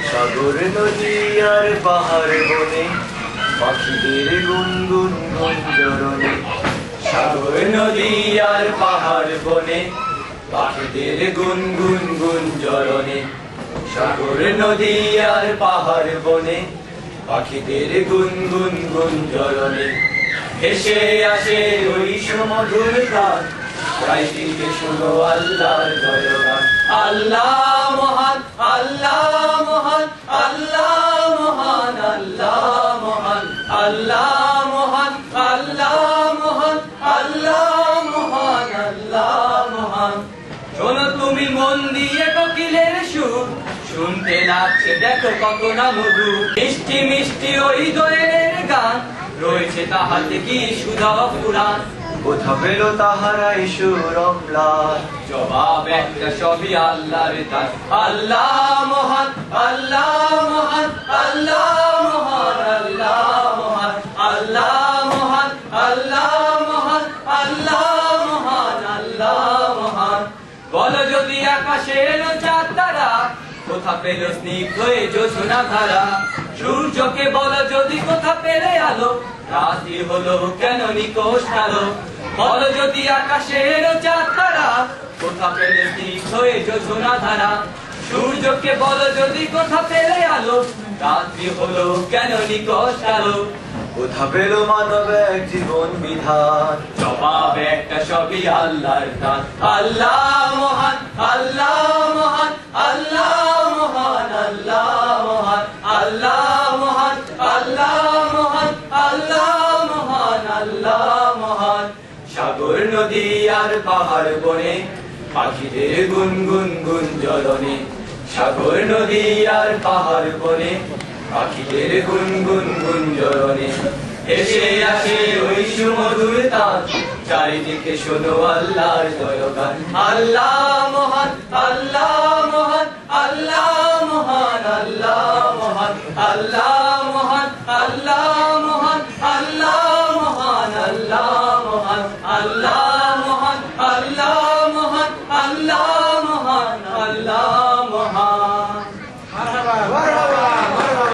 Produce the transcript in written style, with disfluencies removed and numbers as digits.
সাগর নদী আর পাহাড় বনে পাখিদের গুনগুন গুঞ্জরণে। সাগর নদী আর পাহাড় বনে পাখিদের গুনগুন গুঞ্জরণে। সাগর নদী আর পাহাড় বনে পাখিদের গুনগুন গুঞ্জরণে। ভেসে আসে ওই সুমধুর গান, গাইতে শোনো আল্লাহর জয়গান। আল্লাহ মহান, আল্লাহ মহান, আল্লাহ মহান, আল্লাহ মহান, আল্লাহ মহান, আল্লাহ মহান, আল্লাহ মহান, আল্লাহ মহান। শোনো তুমি মন দিয়ে কোকিলের সুর, শুনতে লাগছে দেখো কত না মধু। মিষ্টি মিষ্টি ওই দোয়েলের গান, রয়েছে তাহাতে কি সুধা পুরাণ। কোথা পেল তাহারাই সুরম্লান, জবাব একটা সবই আল্লাহর দান। আল্লাহ মহান, আল্লাহ মহান, আল্লাহ মহান, আল্লাহ মহান, আল্লাহ মহান, আল্লাহ মহান, আল্লাহ মহান, আল্লাহ মহান। বলো যদি আকাশের চাঁদ তারা, কোথা পেল স্নিগ্ধ এ জোছনা ধারা। সূর্যকে বলো যদি কোথা পেলে আলো, রাত্রি হলো কেন নিকোষ আলো। বলো যদি আকাশের চাঁদ তারা, কোথা পেলে স্নিগ্ধ এ জোছনা ধারা। সূর্যকে বলো যদি কোথা পেলে আলো, রাত্রি হলো কেন নিকোষ আলো। কোথা পেল মানব এক জীবন বিধান, জবাব একটা সবই আল্লাহর দান। আল্লাহ মহান, আল্লাহ মহান, আল্লাহ মহান, আল্লাহ মহান, আল্লাহ মহান, আল্লাহ মহান, আল্লাহ মহান, আল্লাহ মহান। সাগর নদী আর পাহাড় বনে পাখিদের গুনগুন গুঞ্জরণে। সাগর নদী আর পাহাড় বনে পাখিদের গুনগুন গুঞ্জরণে। এসে আসে ওই সুমধুর তান, চারিদিকে শোনো আল্লাহর জয়গান। আল্লাহ মহান, আল্লাহ মহান, আল্লাহ মহান, আল্লাহ মহান, আল্লাহ মহান, আল্লাহ মহান, আল্লাহ মহান, আল্লাহ মহান, আল্লাহ